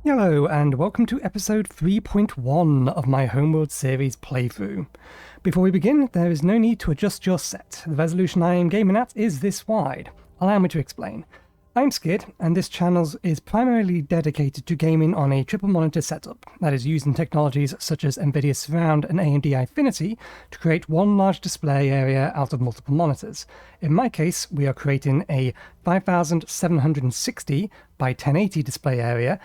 Hello and welcome to episode 3.1 of my Homeworld series playthrough. Before we begin, there is no need to adjust your set. The resolution I am gaming at is this wide. Allow me to explain. I'm Skid, and this channel is primarily dedicated to gaming on a triple monitor setup that is using technologies such as NVIDIA Surround and AMD Infinity to create one large display area out of multiple monitors. In my case, we are creating a 5760 by 1080 display area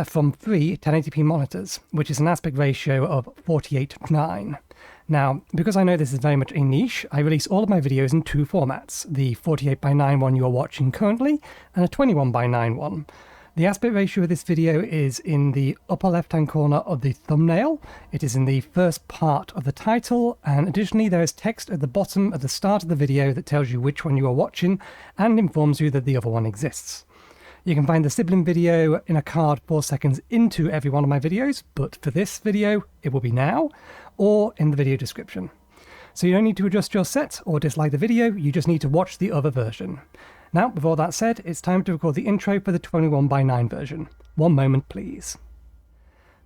from three 1080p monitors, which is an aspect ratio of 48:9. Now, because I know this is very much a niche, I release all of my videos in two formats, the 48:9 one you are watching currently, and a 21:9 one. The aspect ratio of this video is in the upper left-hand corner of the thumbnail. It is in the first part of the title, and additionally there is text at the bottom at the start of the video that tells you which one you are watching and informs you that the other one exists. You can find the sibling video in a card 4 seconds into every one of my videos, but for this video, it will be now, or in the video description. So you don't need to adjust your set or dislike the video, you just need to watch the other version. Now, with all that said, it's time to record the intro for the 21:9 version. One moment, please.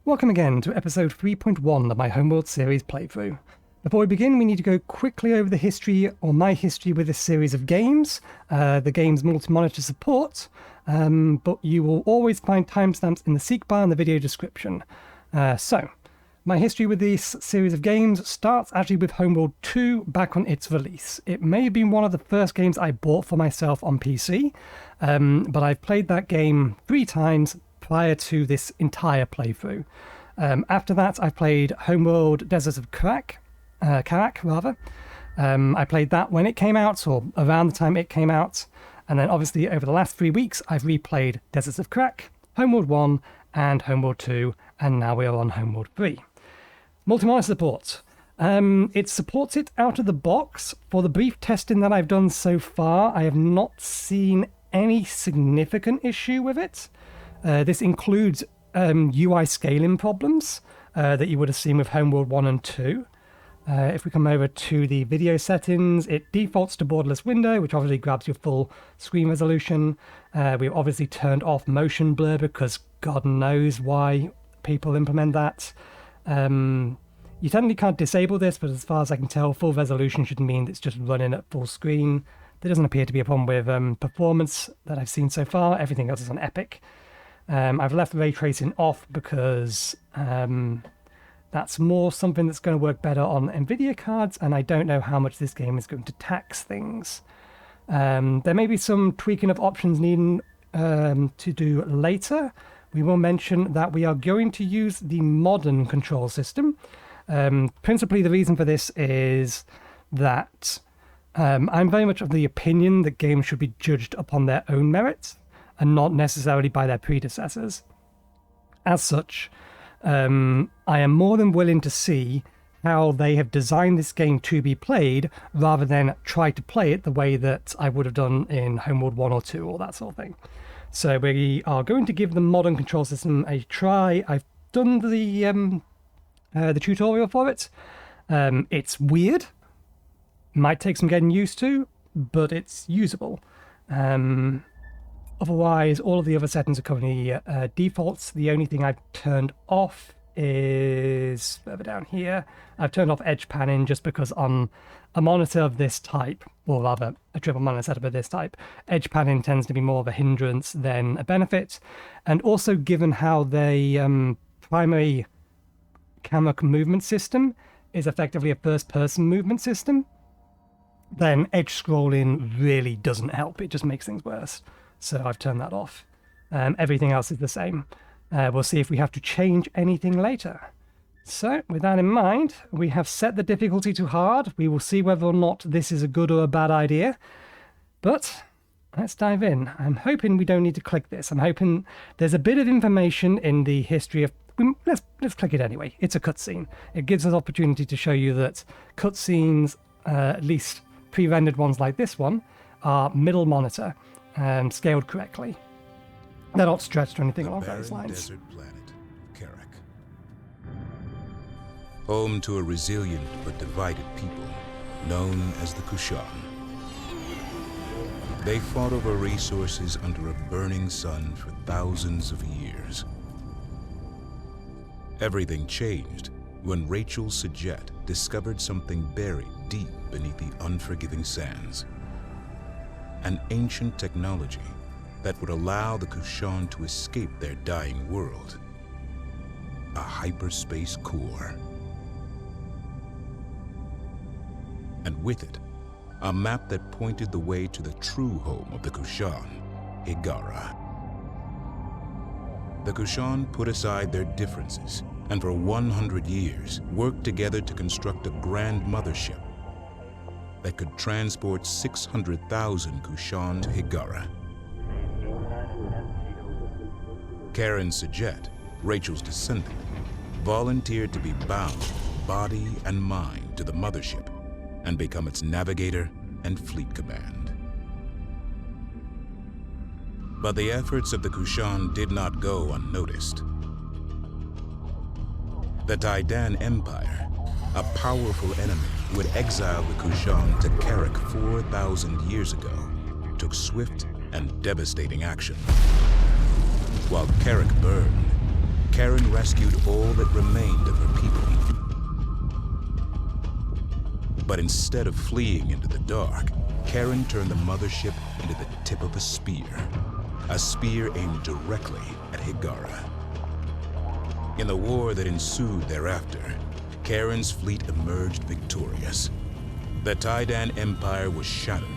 Welcome again to episode 3.1 of my Homeworld series playthrough. Before we begin, we need to go quickly over the history, or my history with this series of games, the game's multi-monitor support, but you will always find timestamps in the seek bar in the video description. So, my history with this series of games starts actually with Homeworld 2 back on its release. It may have been one of the first games I bought for myself on PC, but I've played that game 3 times prior to this entire playthrough. After that, I played Homeworld Desert of Karak. I played that when it came out, or around the time it came out, and then obviously over the last 3 weeks I've replayed Deserts of Karak, Homeworld 1 and Homeworld 2, and now we are on Homeworld 3. Multi-monitor support. It supports it out of the box. For the brief testing that I've done so far, I have not seen any significant issue with it. This includes UI scaling problems that you would have seen with Homeworld 1 and 2. If we come over to the video settings, it defaults to borderless window, which obviously grabs your full screen resolution. We've obviously turned off motion blur because God knows why people implement that. You technically can't disable this, but as far as I can tell, full resolution should mean it's just running at full screen. There doesn't appear to be a problem with performance that I've seen so far. Everything else is on Epic. I've left ray tracing off because that's more something that's going to work better on NVIDIA cards, and I don't know how much this game is going to tax things. There may be some tweaking of options needing to do later. We will mention that we are going to use the modern control system. Principally, the reason for this is that I'm very much of the opinion that games should be judged upon their own merits and not necessarily by their predecessors. As such, I am more than willing to see how they have designed this game to be played rather than try to play it the way that I would have done in Homeworld 1 or 2 or that sort of thing. So we are going to give the modern control system a try. I've done the tutorial for it. It's weird. Might take some getting used to, but it's usable. Otherwise, all of the other settings are currently defaults. The only thing I've turned off is further down here. I've turned off edge panning just because on a monitor of this type, or rather a triple monitor setup of this type, edge panning tends to be more of a hindrance than a benefit. And also given how the primary camera movement system is effectively a first-person movement system, then edge scrolling really doesn't help. It just makes things worse. So I've turned that off. Everything else is the same. We'll see if we have to change anything later. So with that in mind, we have set the difficulty to hard. We will see whether or not this is a good or a bad idea. But let's dive in. I'm hoping we don't need to click this. I'm hoping there's a bit of information in the history of... Let's click it anyway. It's a cutscene. It gives us opportunity to show you that cutscenes, at least pre-rendered ones like this one, are middle monitor. Scaled correctly. They're not stretched or anything along those lines. Desert planet, Karak. Home to a resilient but divided people, known as the Kushan. They fought over resources under a burning sun for thousands of years, Everything changed when Rachel Sajet discovered something buried deep beneath the unforgiving sands. An ancient technology that would allow the Kushan to escape their dying world. A hyperspace core. And with it, a map that pointed the way to the true home of the Kushan, Hiigara. The Kushan put aside their differences and for 100 years worked together to construct a grand mothership that could transport 600,000 Kushan to Hiigara. Karen Sajet, Rachel's descendant, volunteered to be bound, body and mind, to the mothership and become its navigator and fleet command. But the efforts of the Kushan did not go unnoticed. The Taidan Empire, a powerful enemy who had exiled the Kushan to Carrick 4,000 years ago, took swift and devastating action. While Carrick burned, Karen rescued all that remained of her people. But instead of fleeing into the dark, Karen turned the mothership into the tip of a spear aimed directly at Hiigara. In the war that ensued thereafter, Karen's fleet emerged victorious. The Taidan Empire was shattered,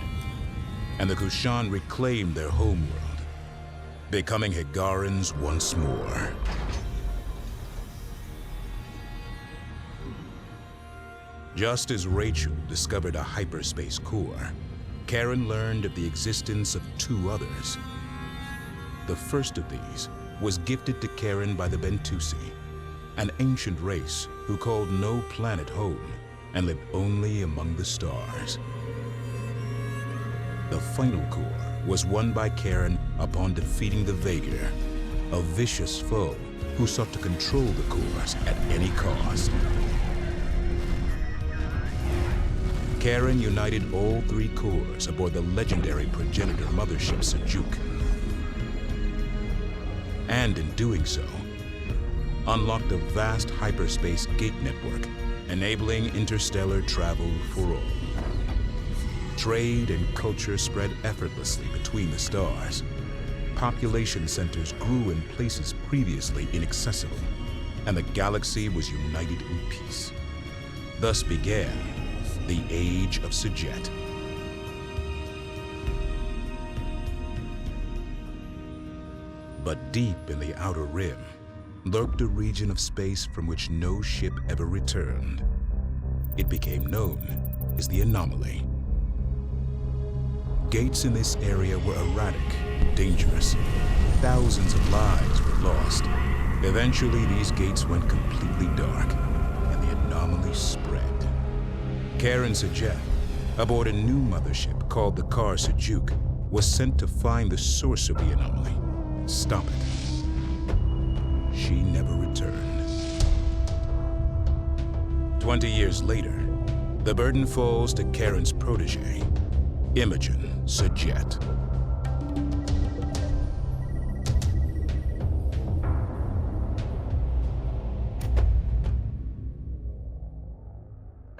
and the Kushan reclaimed their homeworld, becoming Hiigarans once more. Just as Rachel discovered a hyperspace core, Karen learned of the existence of two others. The first of these was gifted to Karen by the Bentusi, an ancient race who called no planet home and lived only among the stars. The final core was won by Karen upon defeating the Vaegir, a vicious foe who sought to control the cores at any cost. Karen united all three cores aboard the legendary progenitor mothership Sajuk. And in doing so, unlocked a vast hyperspace gate network, enabling interstellar travel for all. Trade and culture spread effortlessly between the stars. Population centers grew in places previously inaccessible, and the galaxy was united in peace. Thus began the Age of Sajet. But deep in the outer rim lurked a region of space from which no ship ever returned. It became known as the anomaly. Gates in this area were erratic, dangerous. Thousands of lives were lost. Eventually, these gates went completely dark, and the anomaly spread. Karen Sajet, aboard a new mothership called the Kar Sajuk, was sent to find the source of the anomaly and stop it. She never returned. 20 years later, the burden falls to Karen's protege, Imogen Sajet.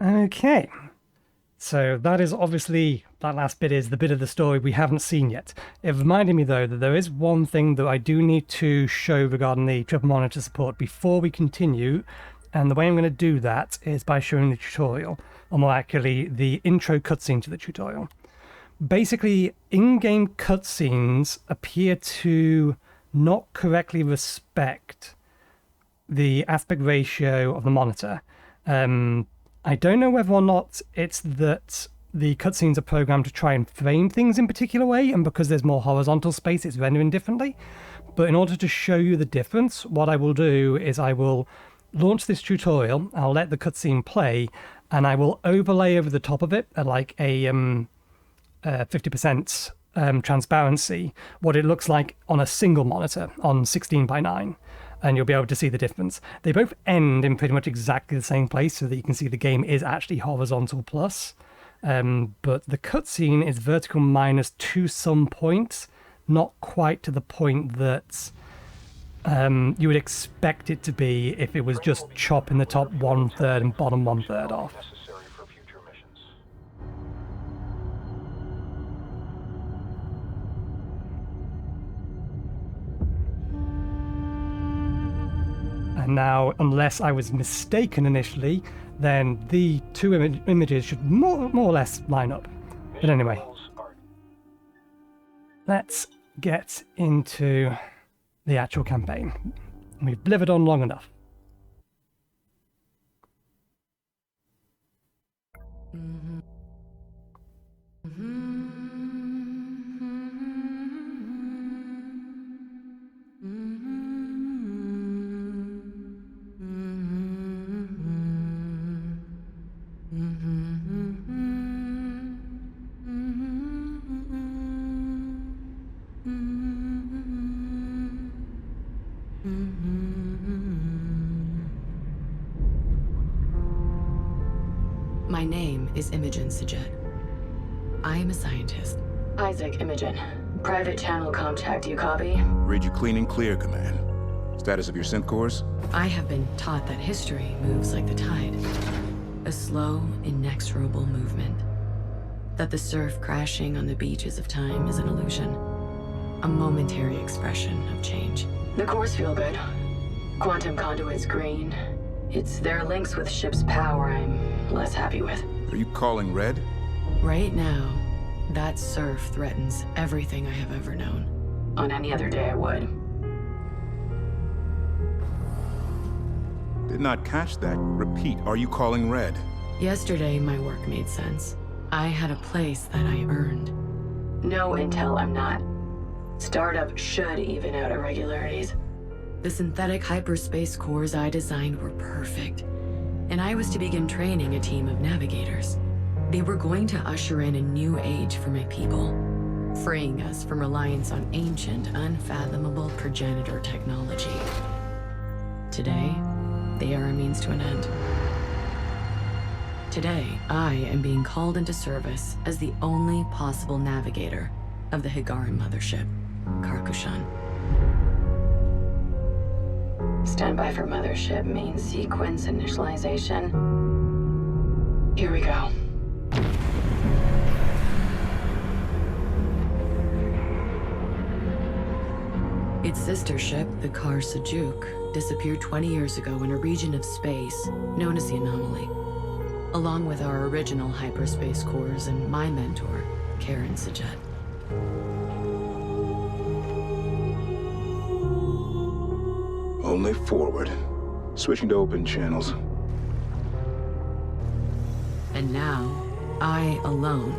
Okay, so that is obviously, that last bit is the bit of the story we haven't seen yet. It reminded me though that there is one thing that I do need to show regarding the triple monitor support before we continue, and the way I'm going to do that is by showing the tutorial, or more accurately the intro cutscene to the tutorial. Basically, in-game cutscenes appear to not correctly respect the aspect ratio of the monitor. I don't know whether or not it's that the cutscenes are programmed to try and frame things in a particular way, and because there's more horizontal space, it's rendering differently. But in order to show you the difference, what I will do is I will launch this tutorial, I'll let the cutscene play, and I will overlay over the top of it at like a 50% transparency what it looks like on a single monitor on 16:9. And you'll be able to see the difference. They both end in pretty much exactly the same place, so that you can see the game is actually horizontal plus. But the cutscene is vertical minus to some points, not quite to the point that you would expect it to be if it was just chopping the top 1/3 and bottom 1/3 off. Necessary for future missions. And now, unless I was mistaken initially, then the two images should more or less line up. But anyway, Levels are let's get into the actual campaign. We've delivered on long enough. My name is Imogen Sajet. I am a scientist. Isaac Imogen. Private channel contact, you copy? Read you clean and clear, Command. Status of your synth cores? I have been taught that history moves like the tide. A slow, inexorable movement. That the surf crashing on the beaches of time is an illusion. A momentary expression of change. The cores feel good. Quantum conduit's green. It's their links with ship's power I'm less happy with. Are you calling red? Right now, that surf threatens everything I have ever known. On any other day I would. Did not catch that. Repeat, are you calling red? Yesterday, my work made sense. I had a place that I earned. No intel, I'm not. Startup should even out irregularities. The synthetic hyperspace cores I designed were perfect, and I was to begin training a team of navigators. They were going to usher in a new age for my people, freeing us from reliance on ancient, unfathomable progenitor technology. Today, they are a means to an end. Today, I am being called into service as the only possible navigator of the Hiigara mothership, Karkushan. Standby for mothership main sequence initialization. Here we go. Its sister ship, the Kar Sajuk, disappeared 20 years ago in a region of space known as the anomaly, along with our original hyperspace cores and my mentor, Karen Sajet. Only forward. Switching to open channels. And now, I alone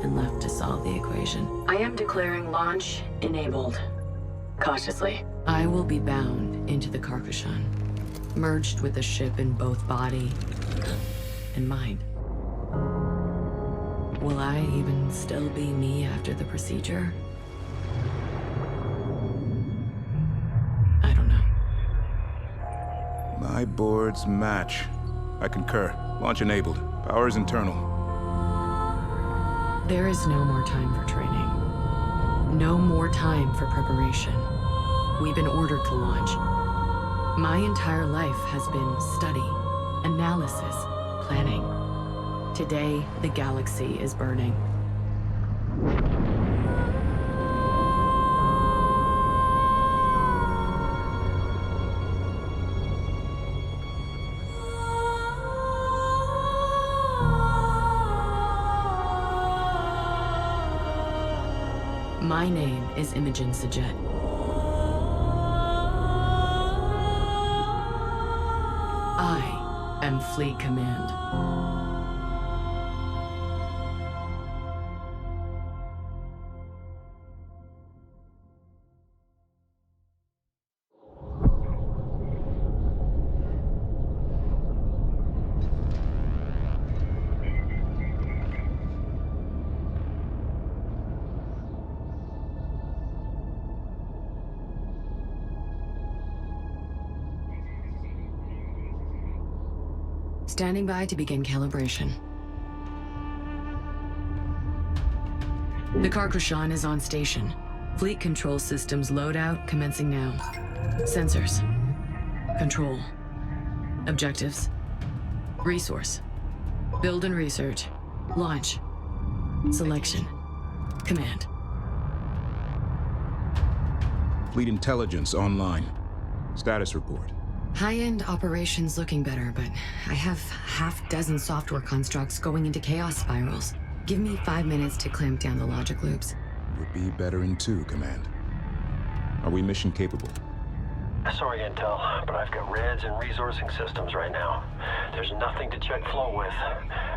am left to solve the equation. I am declaring launch enabled. Cautiously. I will be bound into the Karkushan, merged with the ship in both body and mind. Will I even still be me after the procedure? I don't know. My boards match. I concur. Launch enabled. Powers internal. There is no more time for training. No more time for preparation. We've been ordered to launch. My entire life has been study, analysis, planning. Today, the galaxy is burning. My name is Imogen Sajet. I am Fleet Command. Standing by to begin calibration. The Karkushan is on station. Fleet control systems loadout commencing now. Sensors. Control. Objectives. Resource. Build and research. Launch. Selection. Command. Fleet intelligence online. Status report. High-end operations looking better, but I have half dozen software constructs going into chaos spirals. Give me 5 minutes to clamp down the logic loops. Would be better in 2, Command. Are we mission capable? Sorry, Intel, but I've got reds and resourcing systems right now. There's nothing to check flow with.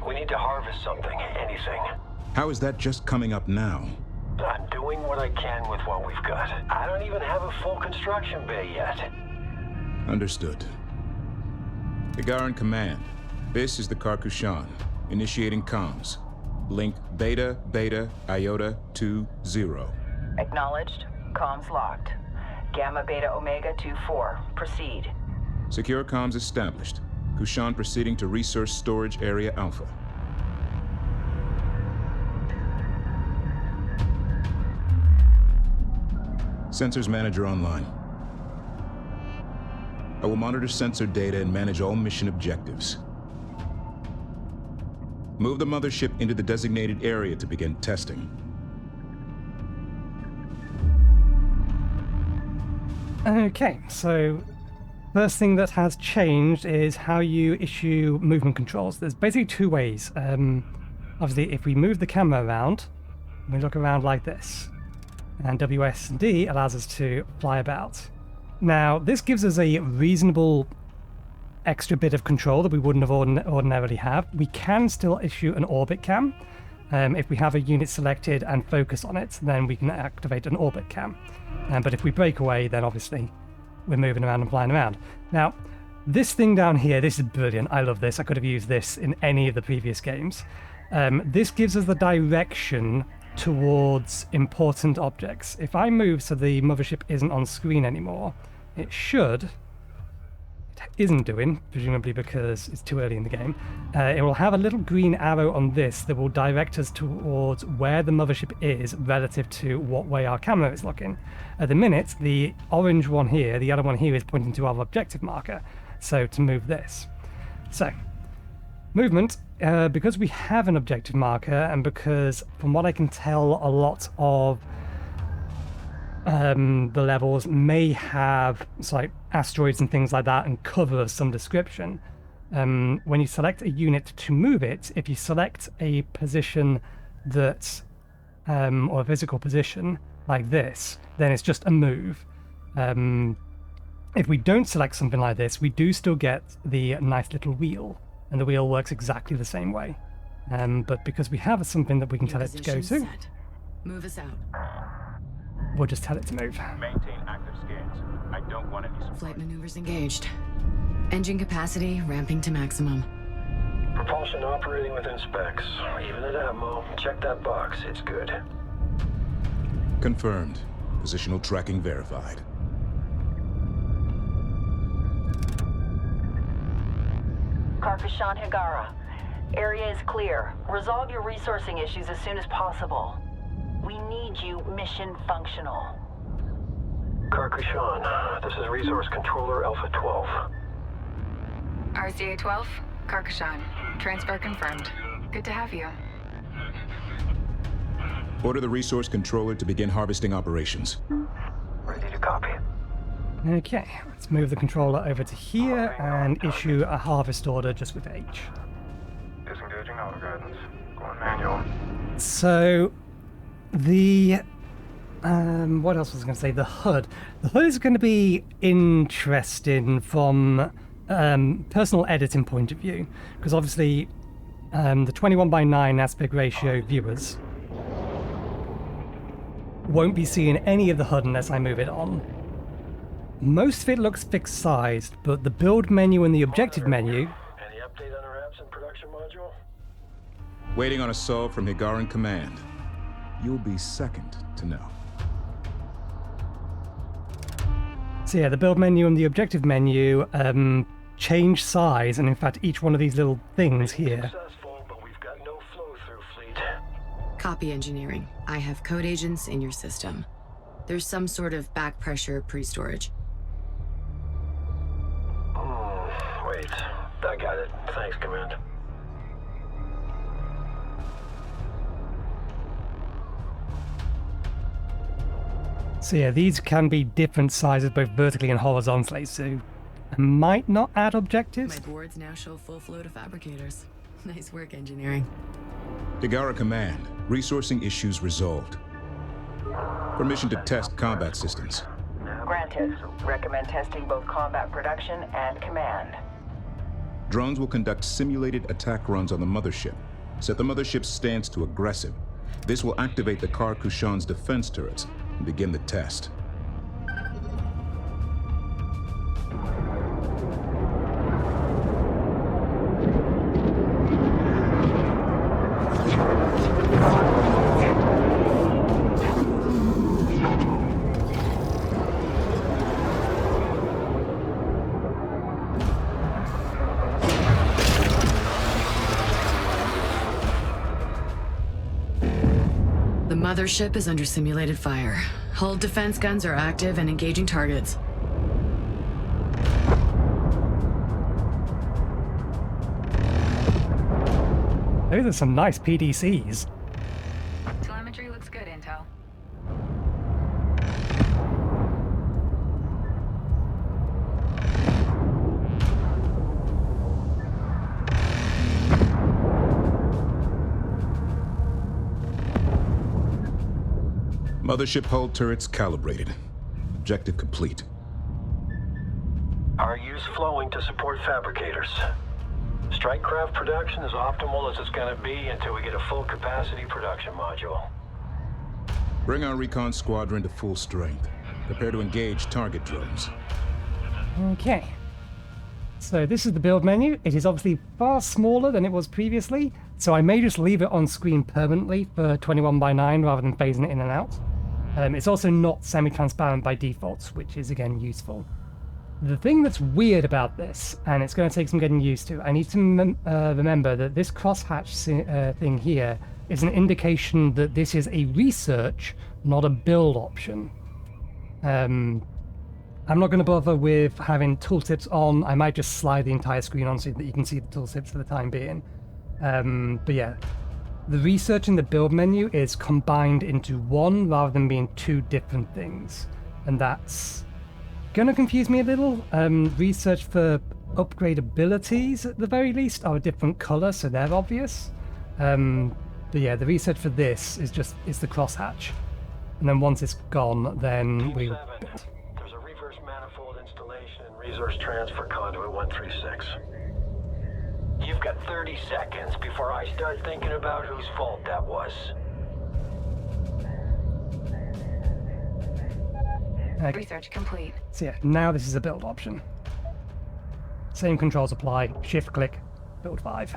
We need to harvest something, anything. How is that just coming up now? I'm doing what I can with what we've got. I don't even have a full construction bay yet. Understood. Hiigara Command. This is the Karkushan. Initiating comms. Link Beta Beta Iota 20. Acknowledged. Comms locked. Gamma Beta Omega 24. Proceed. Secure comms established. Kushan proceeding to Resource Storage Area Alpha. Sensors Manager online. I will monitor sensor data and manage all mission objectives. Move the mothership into the designated area to begin testing. Okay, so first thing that has changed is how you issue movement controls. There's basically 2 ways. Obviously, if we move the camera around, we look around like this, and WSD allows us to fly about. Now, this gives us a reasonable extra bit of control that we wouldn't have ordinarily have. We can still issue an orbit cam. If we have a unit selected and focus on it, then we can activate an orbit cam. But if we break away, then obviously we're moving around and flying around. Now, this thing down here, this is brilliant. I love this. I could have used this in any of the previous games. This gives us the direction towards important objects. If I move so the mothership isn't on screen anymore, it should... It isn't doing, presumably because it's too early in the game. It will have a little green arrow on this that will direct us towards where the mothership is relative to what way our camera is looking. At the minute, the orange one here, the yellow one here, is pointing to our objective marker. So to move this. So, movement, because we have an objective marker, and because, from what I can tell, a lot of the levels may have like asteroids and things like that and cover of some description. When you select a unit to move it, if you select a position that or a physical position like this, then it's just a move. If we don't select something like this, we do still get the nice little wheel, and the wheel works exactly the same way. But because we have something that we can tell it to go to, Set. Move us out. we'll just tell it to move. Maintain active scans. I don't want any surprises. Flight maneuvers engaged. Engine capacity ramping to maximum. Propulsion operating within specs. Even at ammo. Check that box. It's good. Confirmed. Positional tracking verified. Karkushan Hiigara. Area is clear. Resolve your resourcing issues as soon as possible. We need you mission functional. Karkushan, this is Resource Controller Alpha 12. RCA-12, Karkushan. Transfer confirmed. Good to have you. Order the resource controller to begin harvesting operations. Ready to copy. Okay, let's move the controller over to here and issue a harvest order just with H. Disengaging auto guidance. Going manual. So, the what else was I going to say? The HUD. The HUD is going to be interesting from personal editing point of view, because obviously the 21:9 aspect ratio viewers won't be seeing any of the HUD unless I move it on. Most of it looks fixed sized, but the build menu and the objective menu. Any update on our absent production module? Waiting on a solve from Hiigara Command. You'll be second to know. So yeah, the build menu and the objective menu change size, and in fact each one of these little things here. Successful, but we've got no flow through fleet. Copy engineering. I have code agents in your system. There's some sort of back pressure pre-storage. Great. I got it. Thanks, Command. So yeah, these can be different sizes both vertically and horizontally, so I might not add objectives. My boards now show full flow to fabricators. Nice work, engineering. Hiigara Command. Resourcing issues resolved. Permission to test combat systems. Granted. Recommend testing both combat production and command. Drones will conduct simulated attack runs on the mothership. Set the mothership's stance to aggressive. This will activate the Kushan's defense turrets and begin the test. The mothership is under simulated fire. Hull defense guns are active and engaging targets. Those are some nice PDCs. Telemetry looks good, Intel. Mothership hull turrets calibrated. Objective complete. RU's flowing to support fabricators. Strike craft production is optimal as it's going to be until we get a full capacity production module. Bring our recon squadron to full strength. Prepare to engage target drones. Okay. So this is the build menu. It is obviously far smaller than it was previously, so I may just leave it on screen permanently for 21:9 rather than phasing it in and out. It's also not semi-transparent by default, which is again useful. The thing that's weird about this, and it's going to take some getting used to, I need to remember that this crosshatch thing here is an indication that this is a research, not a build option. I'm not going to bother with having tooltips on. I might just slide the entire screen on so that you can see the tooltips for the time being. But yeah, the research in the build menu is combined into one rather than being two different things. And that's gonna confuse me a little. Research for upgrade abilities at the very least are a different color, so they're obvious. But yeah, the research for this is the crosshatch. And then once it's gone, then Team we... 7, there's a reverse manifold installation and resource transfer conduit 136. You've got 30 seconds before I start thinking about whose fault that was. Okay. Research complete. So yeah, now this is a build option. Same controls apply, shift click, build 5.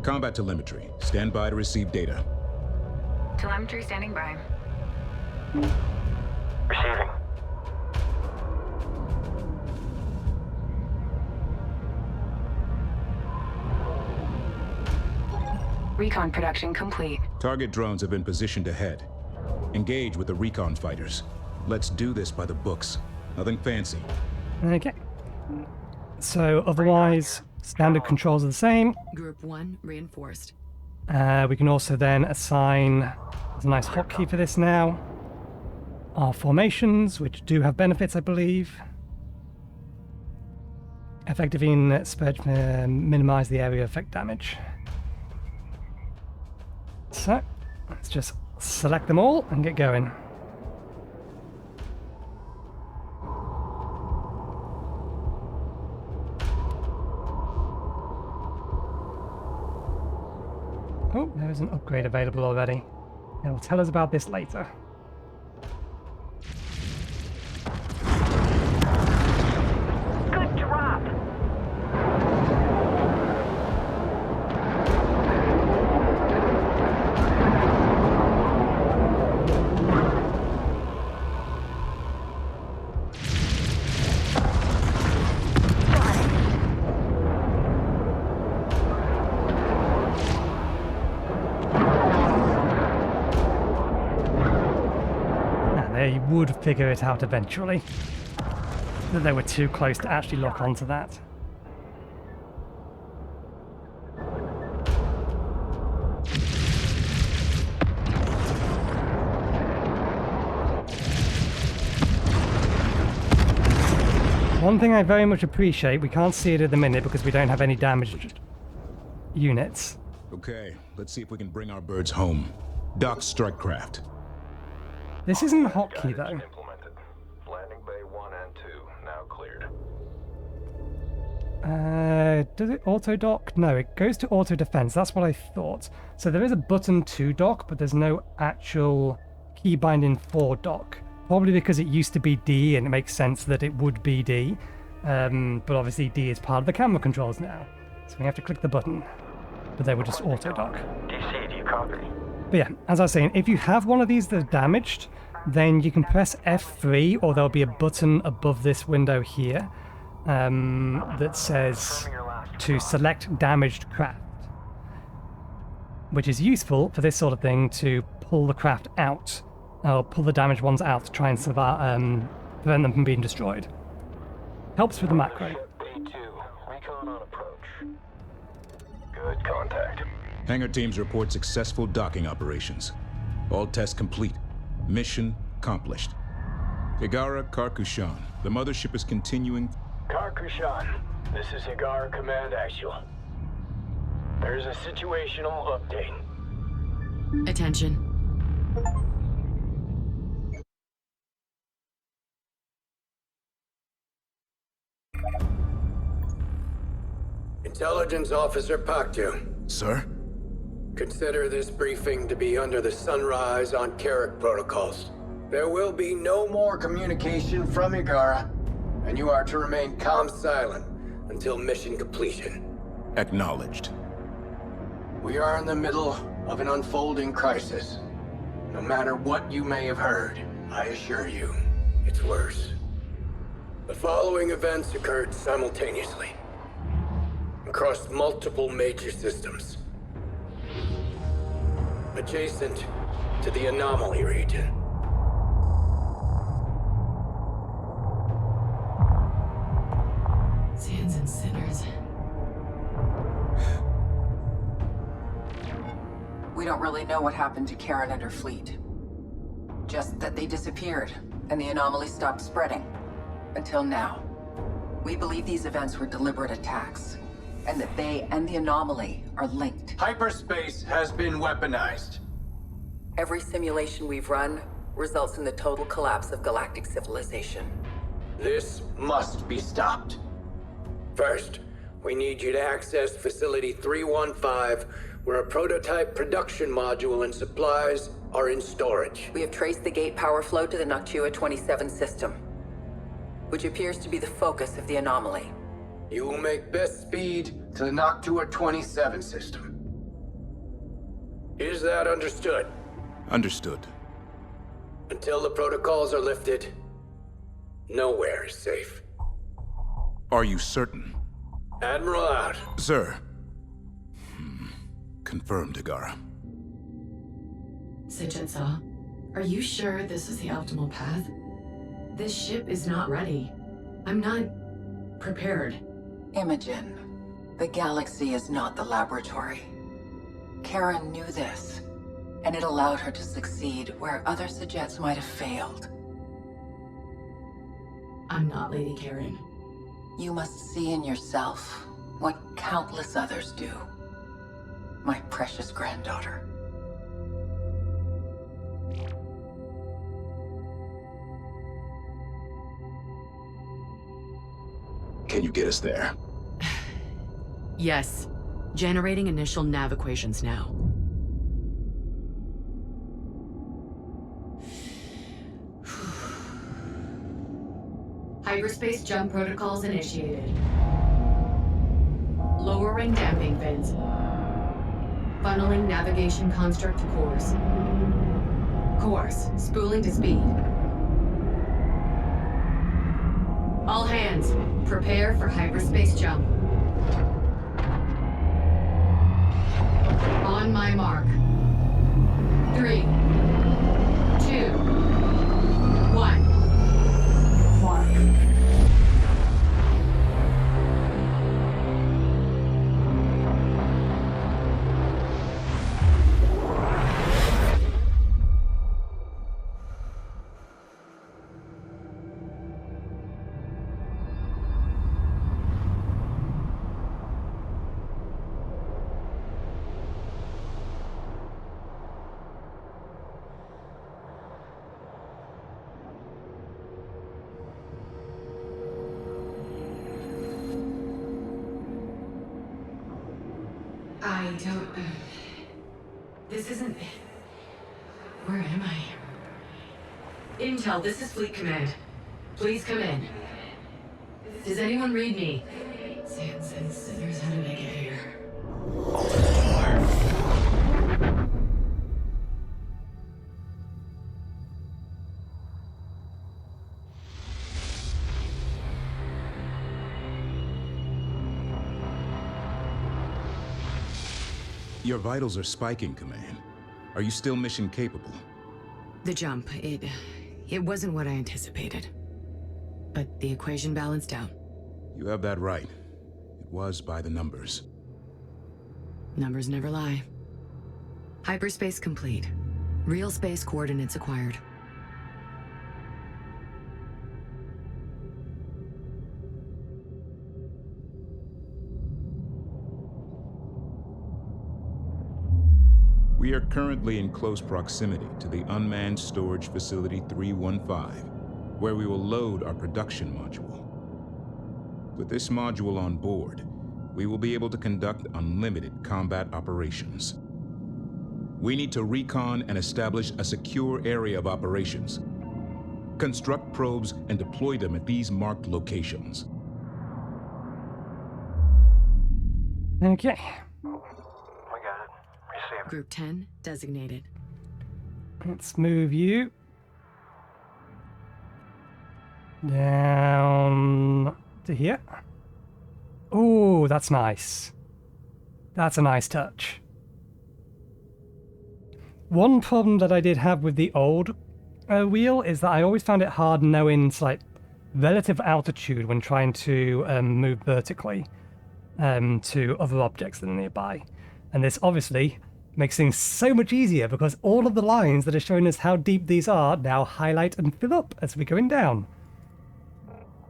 Combat telemetry. Stand by to receive data. Telemetry standing by. Receiving. Recon production complete. Target drones have been positioned ahead. Engage with the recon fighters. Let's do this by the books. Nothing fancy. Okay. So otherwise, standard controls are the same. Group 1 reinforced. We can also then assign, there's a nice hotkey for this now, our formations, which do have benefits, I believe. Effective in spread, minimize the area effect damage. So, let's just select them all and get going. Oh, there is an upgrade available already. It'll tell us about this later. Good drop. they would figure it out eventually. That they were too close to actually lock onto that. One thing I very much appreciate, we can't see it at the minute because we don't have any damaged units. Okay, let's see if we can bring our birds home. Dock strike craft. This isn't hotkey though. Implemented. Landing bay 1 and 2 now cleared. Does it auto dock? No, it goes to auto defense. That's what I thought. So there is a button to dock, but there's no actual key binding for dock. Probably because it used to be D, and it makes sense that it would be D. But obviously D is part of the camera controls now, so we have to click the button. But they would just auto dock. DC, do you copy? But yeah, as I was saying, if you have one of these that are damaged, then you can press F3, or there'll be a button above this window here that says to select damaged craft, which is useful for this sort of thing to pull the craft out, or pull the damaged ones out to try and prevent them from being destroyed. Helps with the macro. B2, recon on approach. Good contact. Hangar teams report successful docking operations. All tests complete. Mission accomplished. Hiigara, Karkushan. The mothership is continuing. Karkushan, this is Hiigara Command Actual. There's a situational update. Attention. Intelligence Officer Paktu. Sir? Consider this briefing to be under the Sunrise on Carrick protocols. There will be no more communication from Hiigara, and you are to remain calm silent until mission completion. Acknowledged. We are in the middle of an unfolding crisis. No matter what you may have heard, I assure you, it's worse. The following events occurred simultaneously, across multiple major systems, adjacent to the anomaly region. Sands and sinners. We don't really know what happened to Karen and her fleet. Just that they disappeared, and the anomaly stopped spreading. Until now. We believe these events were deliberate attacks, and that they and the anomaly are linked. Hyperspace has been weaponized. Every simulation we've run results in the total collapse of galactic civilization. This must be stopped. First, we need you to access Facility 315, where a prototype production module and supplies are in storage. We have traced the gate power flow to the Noctua 27 system, which appears to be the focus of the anomaly. You will make best speed to the Noctua 27 system. Is that understood? Understood. Until the protocols are lifted, nowhere is safe. Are you certain? Admiral out. Sir. Confirmed, Hiigara. Sejitsa, are you sure this is the optimal path? This ship is not ready. I'm not prepared. Imogen, the galaxy is not the laboratory. Karen knew this, and it allowed her to succeed where other Sejets might have failed. I'm not Lady Karen. You must see in yourself what countless others do. My precious granddaughter. Can you get us there? Yes. Generating initial nav equations now. Hyperspace jump protocols initiated. Lowering damping fins. Funneling navigation construct to course. Course, spooling to speed. All hands, prepare for hyperspace jump. On my mark. 3, 2, I don't... This isn't... Where am I? Intel, this is Fleet Command. Please come in. Does anyone read me? Sans and sinners, how did I get here? Your vitals are spiking, Command. Are you still mission capable? The jump, it wasn't what I anticipated. But the equation balanced out. You have that right. It was by the numbers. Numbers never lie. Hyperspace complete. Real space coordinates acquired. We are currently in close proximity to the Unmanned Storage Facility 315, where we will load our production module. With this module on board, we will be able to conduct unlimited combat operations. We need to recon and establish a secure area of operations. Construct probes and deploy them at these marked locations. Okay. We got it. Received. Group 10 designated. Let's move you down to here. Oh, that's nice. That's a nice touch. One problem that I did have with the old wheel is that I always found it hard knowing like relative altitude when trying to move vertically to other objects that are nearby. And this obviously makes things so much easier because all of the lines that are showing us how deep these are now highlight and fill up as we're going down.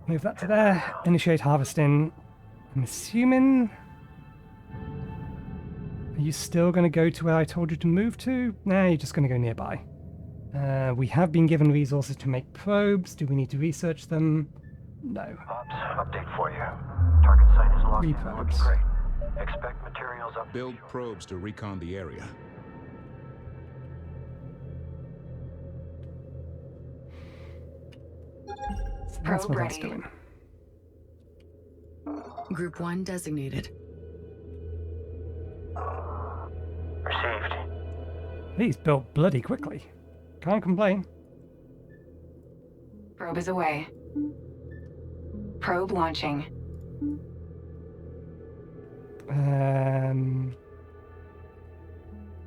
Move that to there. Initiate harvesting. I'm assuming... Are you still going to go to where I told you to move to? Nah, you're just going to go nearby. We have been given resources to make probes. Do we need to research them? No. Ops, update for you. Target site is locked in. Looking Probes. great. Expect materials up. Build probes to recon the area. So that's Probe what that's ready. doing. Group 1 designated. Received. These built bloody quickly. Can't complain. Probe is away. Probe launching.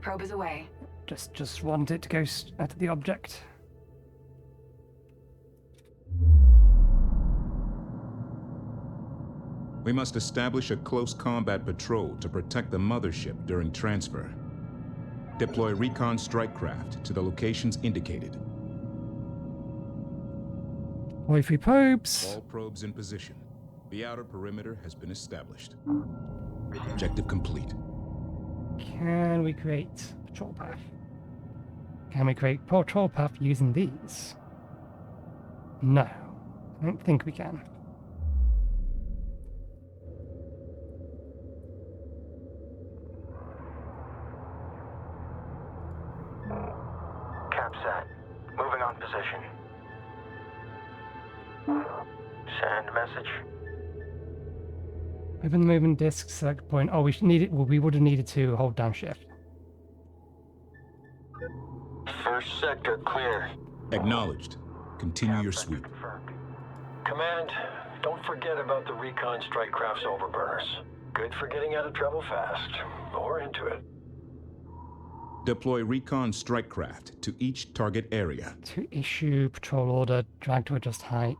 Probe is away. Just want it to go at the object. We must establish a close combat patrol to protect the mothership during transfer. Deploy recon strike craft to the locations indicated. Deploy 3 probes. All probes in position. The outer perimeter has been established. Objective complete. Can we create a patrol path? Can we create patrol path using these? No. I don't think we can. Cap set. Moving on position. Send message. Open the movement disk, select point. Oh, we should need it. Well, we would have needed to hold down shift. First sector clear. Acknowledged. Continue your sweep. Confirmed. Command, don't forget about the recon strike craft's overburners. Good for getting out of trouble fast. Or into it. Deploy recon strike craft to each target area. To issue patrol order, drag to adjust height.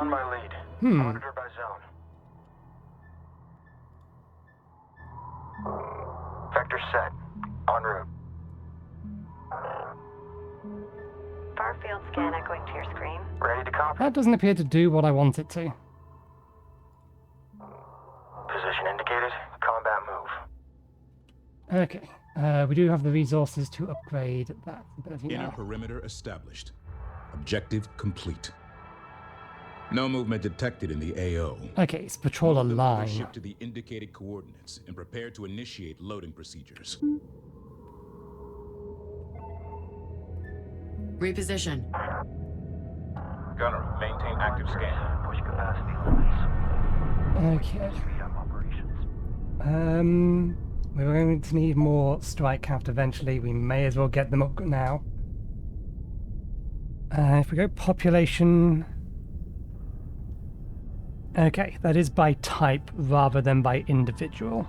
On my lead. Monitor by zone. Vector set. En route. Far field scan echoing to your screen. Ready to copy. That doesn't appear to do what I want it to. Position indicated. Combat move. Okay. We do have the resources to upgrade that ability Inner now. perimeter established. Objective complete. No movement detected in the AO. Okay, it's patrol a Move the line. mothership to the indicated coordinates and prepare to initiate loading procedures. Reposition. Gunner, maintain active scan. Push capacity limits. Okay. Speed up operations. We're going to need more strike craft eventually. We may as well get them up now. If we go population... Okay, that is by type rather than by individual.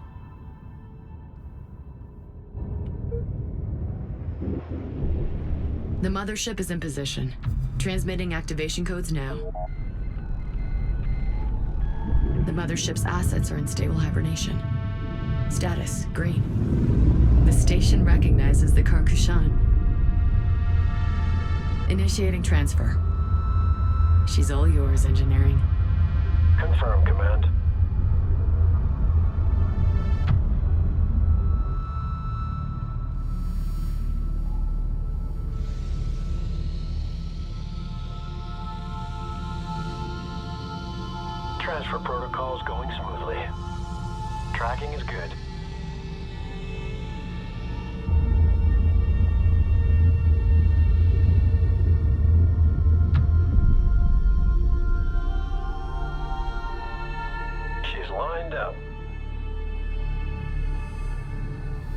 The mothership is in position. Transmitting activation codes now. The mothership's assets are in stable hibernation. Status, green. The station recognizes the Karkushan. Initiating transfer. She's all yours, engineering. Confirm, Command. Transfer protocols going smoothly. Tracking is good. She's lined up.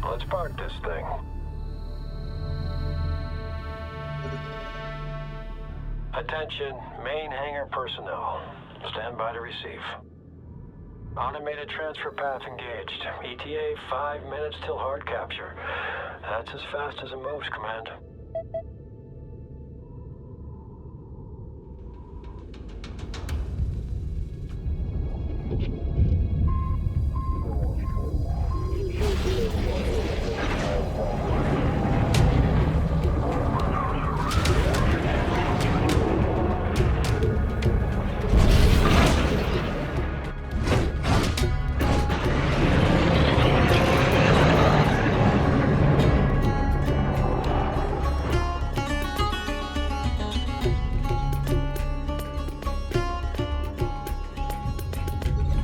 Let's park this thing. Attention, main hangar personnel. Stand by to receive. Automated transfer path engaged. ETA 5 minutes till hard capture. That's as fast as it moves, Command.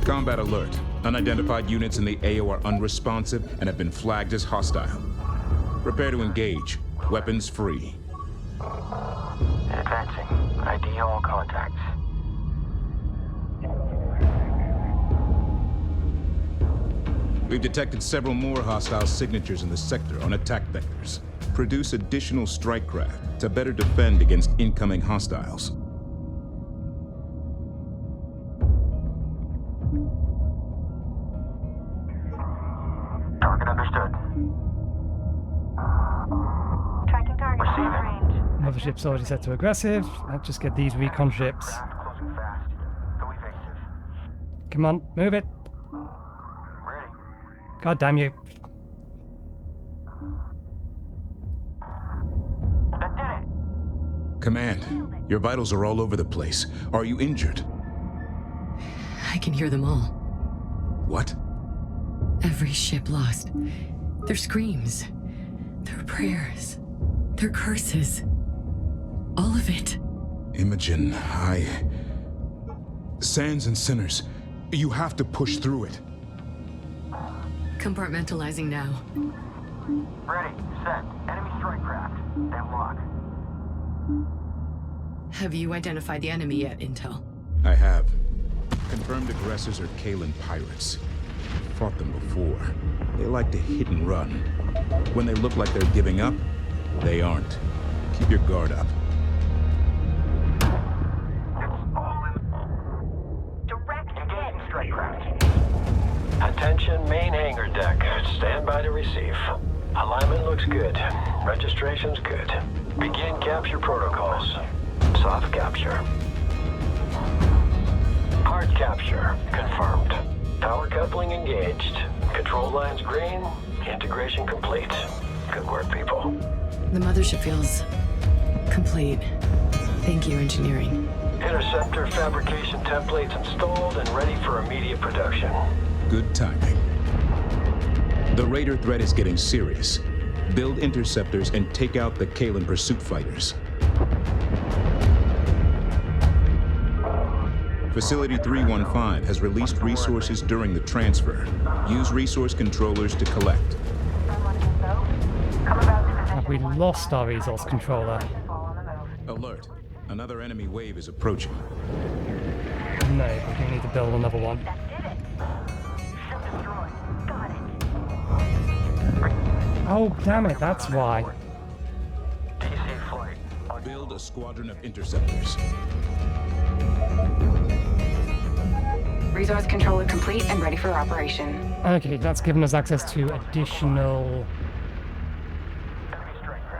Combat alert. Unidentified units in the AO are unresponsive and have been flagged as hostile. Prepare to engage. Weapons free. Advancing. ID all contacts. We've detected several more hostile signatures in the sector on attack vectors. Produce additional strike craft to better defend against incoming hostiles. Target understood. Tracking target Receiving. range. Mothership's already set to aggressive. Let's just get these recon ships. Craft closing fast. Go evasive. Come on, move it. Ready. God damn you. That did it. Command, your vitals are all over the place. Are you injured? I can hear them all. What? Every ship lost. Their screams. Their prayers. Their curses. All of it. Imogen, Sands and Sinners, you have to push through it. Compartmentalizing now. Ready. Set. Enemy strike craft. And lock. Have you identified the enemy yet, Intel? I have. Confirmed aggressors are Kalen pirates. Fought them before. They like to hit and run. When they look like they're giving up, they aren't. Keep your guard up. It's all in. Direct Engaging hit. strike craft. Attention, main hangar deck. Stand by to receive. Alignment looks good. Registration's good. Begin capture protocols. Soft capture. Hard capture. Confirmed. Power coupling engaged. Control lines green. Integration complete. Good work, people. The mothership feels complete. Thank you, engineering. Interceptor fabrication templates installed and ready for immediate production. Good timing. The Raider threat is getting serious. Build interceptors and take out the Kalen pursuit fighters. Facility 315 has released resources during the transfer. Use resource controllers to collect. Have we lost our resource controller? Alert. Another enemy wave is approaching. No, but we need to build another one. Oh, damn it, that's why. DC flight. Build a squadron of interceptors. Resource controller complete and ready for operation. Okay, that's given us access to additional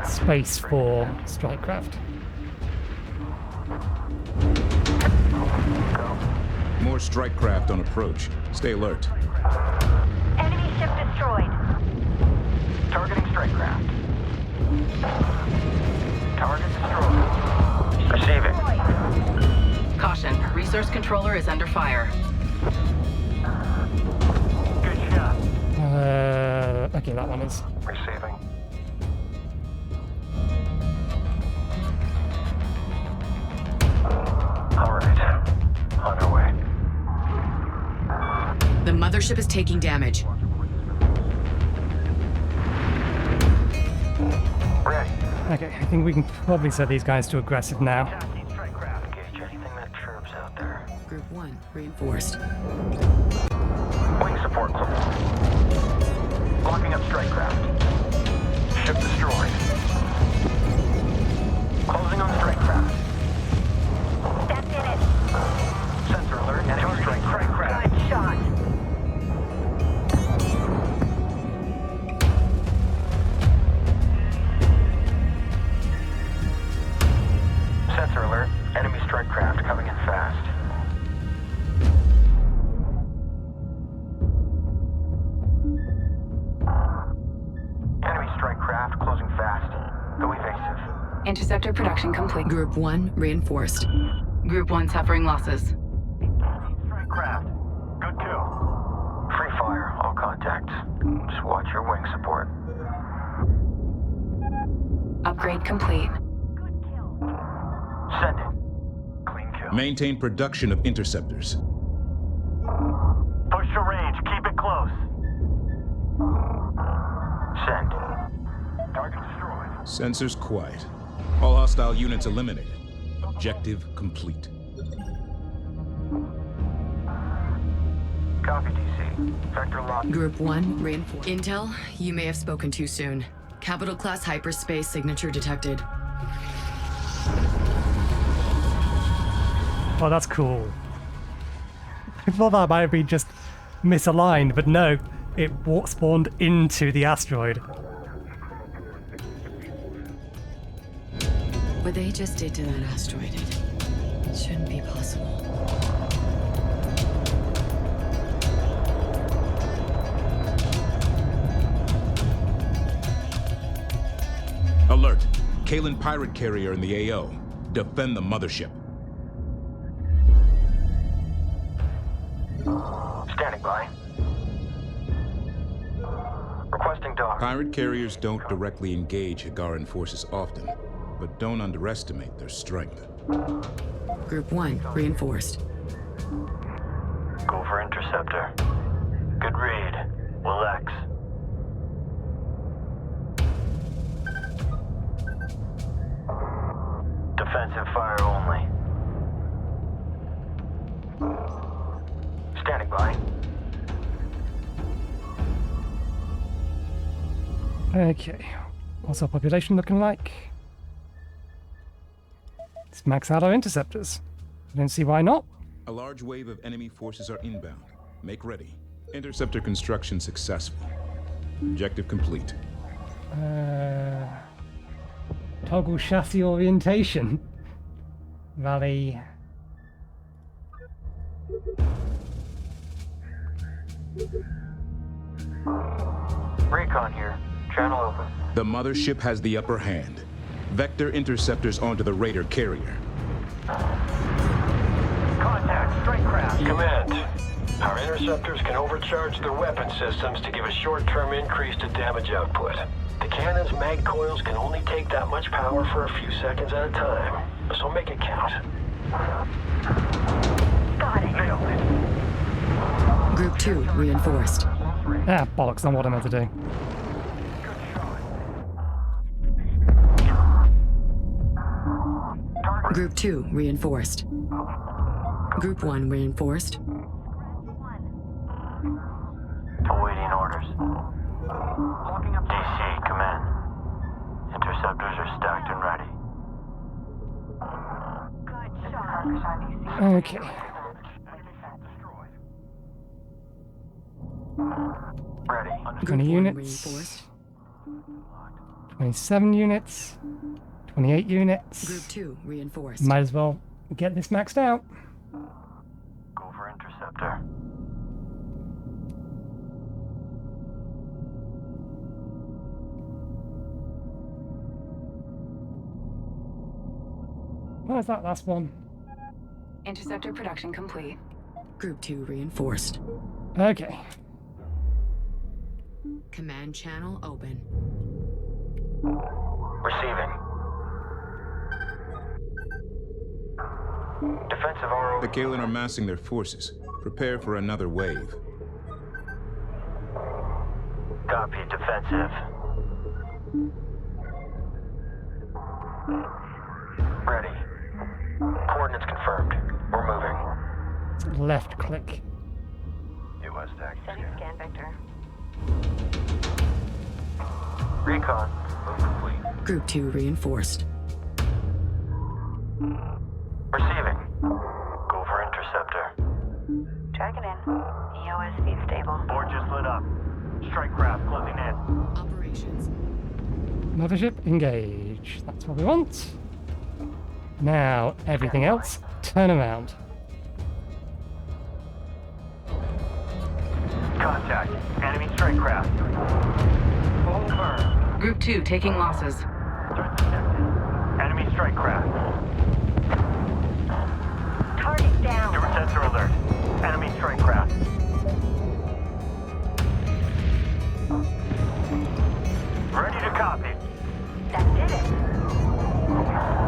space for strikecraft. More strike craft on approach. Stay alert. Enemy ship destroyed. Targeting strike craft. Target destroyed. Receiving. Caution, resource controller is under fire. Good shot. Okay, that one is. Receiving. Alright. On our way. The mothership is taking damage. Ready. Okay, I think we can probably set these guys to aggressive now. Strike craft. Engage anything that chirps out there. Group 1 reinforced. Wing support close. Blocking up strike craft. Ship destroyed. Closing on strike craft. That's in it. Sensor alert. Enemy strike craft. Good shot. Sensor alert. Enemy strike craft coming in fast. Enemy strike craft closing fast. Go evasive. Interceptor production complete. Group 1 reinforced. Group 1 suffering losses. Strike craft. Good kill. Free fire. All contacts. Just watch your wing support. Upgrade complete. Sending. Clean kill. Maintain production of interceptors. Push to range. Keep it close. Send. Target destroyed. Sensors quiet. All hostile units eliminated. Objective complete. Copy, DC. Vector lock. Group 1 reinforced. Intel, you may have spoken too soon. Capital class hyperspace signature detected. Oh, that's cool. I thought that might be just misaligned, but no, it spawned into the asteroid. What they just did to that asteroid, it shouldn't be possible. Alert. Kalen pirate carrier in the AO. Defend the mothership. Standing by. Requesting dock. Pirate carriers don't directly engage Hiigaran forces often, but don't underestimate their strength. Group 1 reinforced. Go for interceptor. Good read. Will X. Defensive fire only. Standing by. Okay, what's our population looking like? Let's max out our interceptors. I don't see why not. A large wave of enemy forces are inbound. Make ready. Interceptor construction successful. Objective complete. Toggle chassis orientation. Valley. Recon here. Channel open. The mothership has the upper hand. Vector interceptors onto the raider carrier. Contact. Strike craft. Command. Our interceptors can overcharge their weapon systems to give a short-term increase to damage output. The cannon's mag coils can only take that much power for a few seconds at a time, so make it count. Got 2 reinforced. Ah, bollocks, not what I meant to do. Group 2 reinforced. Group 1 reinforced. Awaiting orders. DC, command. Interceptors are stacked and ready. Okay. Ready. 20 1 units. reinforced. 27 units. 28 units. Group 2 reinforced. Might as well get this maxed out. Go for interceptor. Where's that last one? Interceptor production complete. Group 2 reinforced. Okay. Command channel open. Receiving. Defensive RO. The Kalen are massing their forces. Prepare for another wave. Copy, defensive. Ready. Coordinates confirmed. We're moving. Left click. U.S. tag. Sending scan vector. Recon. Move complete. Group 2 reinforced. Receiving. Go for interceptor. Tracking in. EOS feed stable. Board just lit up. Strike craft closing in. Operations. Mothership engage. That's what we want. Now, everything else, turn around. Contact. Enemy strike craft. Full burn. Group 2 taking losses. Threat detected. Enemy strike craft. Target down. Your sensor alert. Enemy strike craft. Ready to copy. That did it.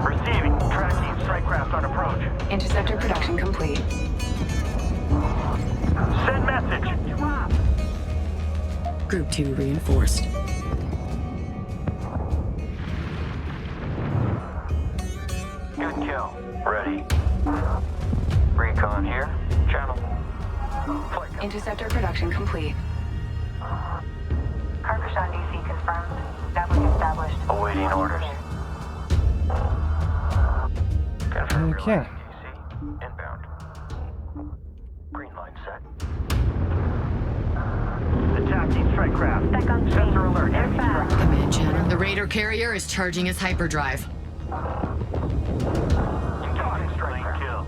Receiving. Tracking strike craft on approach. Interceptor production complete. Send message. Group 2 reinforced. Good kill. Ready. Recon here. Channel. Flight. Interceptor production complete. Carcassonne DC confirmed. Doubling established. Awaiting orders. Confirm your Okay. line, DC. Inbound. Green line set. Attacking strike craft. Back on screen. Sensor alert. They're Enemy fast. strike. Command channel. The Raider carrier is charging his hyperdrive. Incoming strike craft. Kill.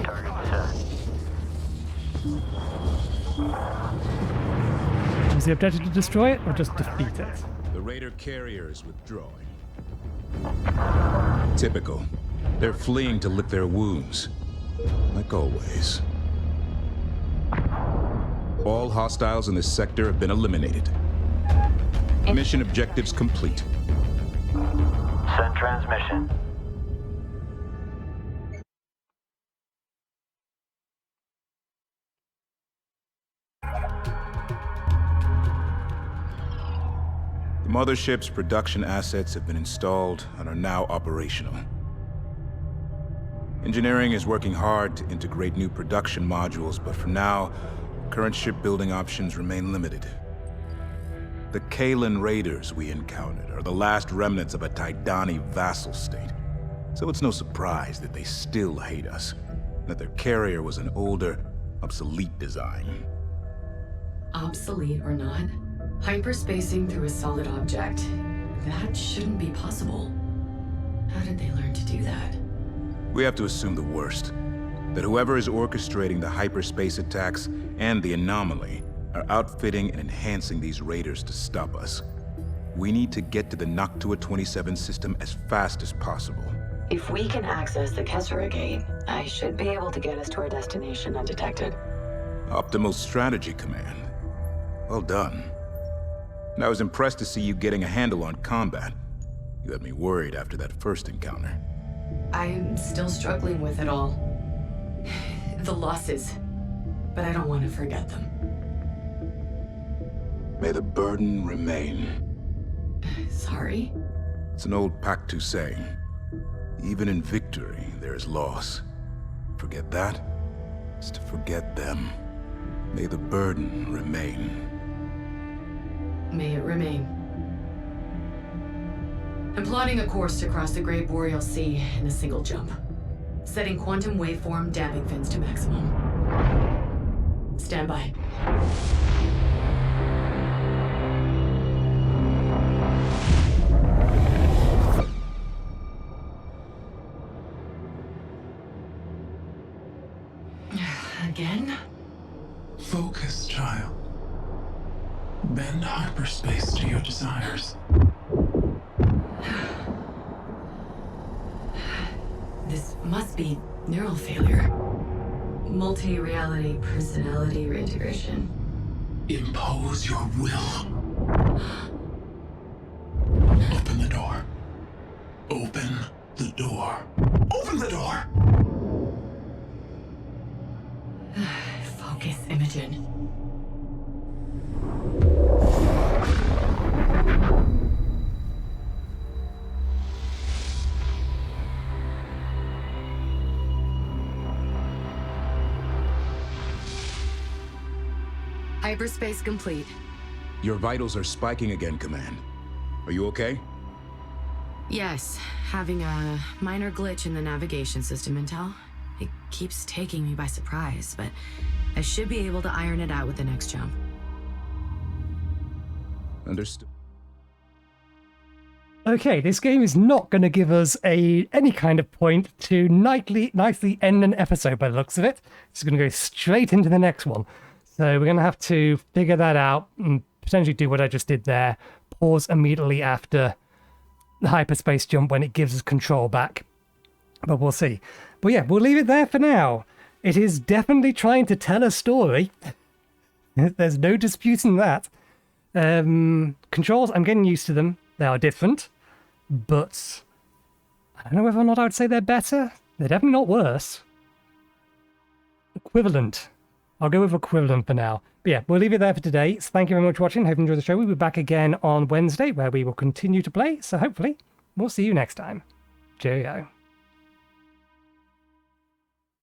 Target set. Is the objective to destroy it or just defeat it? The Raider carrier is withdrawing. Typical. They're fleeing to lick their wounds. Like always. All hostiles in this sector have been eliminated. Mission objectives complete. Send transmission. The mothership's production assets have been installed and are now operational. Engineering is working hard to integrate new production modules, but for now, current shipbuilding options remain limited. The Kalen raiders we encountered are the last remnants of a Taidani vassal state, so it's no surprise that they still hate us, and that their carrier was an older, obsolete design. Obsolete or not, hyperspacing through a solid object. That shouldn't be possible. How did they learn to do that? We have to assume the worst. That whoever is orchestrating the hyperspace attacks and the anomaly are outfitting and enhancing these raiders to stop us. We need to get to the Noctua 27 system as fast as possible. If we can access the Kessera Gate, I should be able to get us to our destination undetected. Optimal strategy, Command. Well done. And I was impressed to see you getting a handle on combat. You had me worried after that first encounter. I'm still struggling with it all. The losses. but I don't want to forget them. May the burden remain. Sorry? It's an old Pactu saying. Even in victory, there is loss. Forget that, is to forget them. May the burden remain. May it remain. I'm plotting a course to cross the Great Boreal Sea in a single jump. Setting quantum waveform damping fins to maximum. Stand by. Again? Focus, child. Bend hyperspace to your desires. This must be neural failure. Multi-reality personality reintegration. Impose your will. Open the door. Open the door. Open the door! Focus, Imogen. Hyperspace complete. Your vitals are spiking again, Command. Are you okay? Yes, having a minor glitch in the navigation system, Intel. It keeps taking me by surprise, but I should be able to iron it out with the next jump. Understood. Okay, this game is not going to give us any kind of point to nicely end an episode by the looks of it. It's going to go straight into the next one. So we're going to have to figure that out and potentially do what I just did there. Pause immediately after the hyperspace jump when it gives us control back. But we'll see. But yeah, we'll leave it there for now. It is definitely trying to tell a story. There's no disputing that. Controls, I'm getting used to them. They are different. But I don't know whether or not I would say they're better. They're definitely not worse. Equivalent. I'll go with equivalent for now. But yeah, we'll leave it there for today. So thank you very much for watching. Hope you enjoyed the show. We'll be back again on Wednesday where we will continue to play. So hopefully we'll see you next time. Cheerio.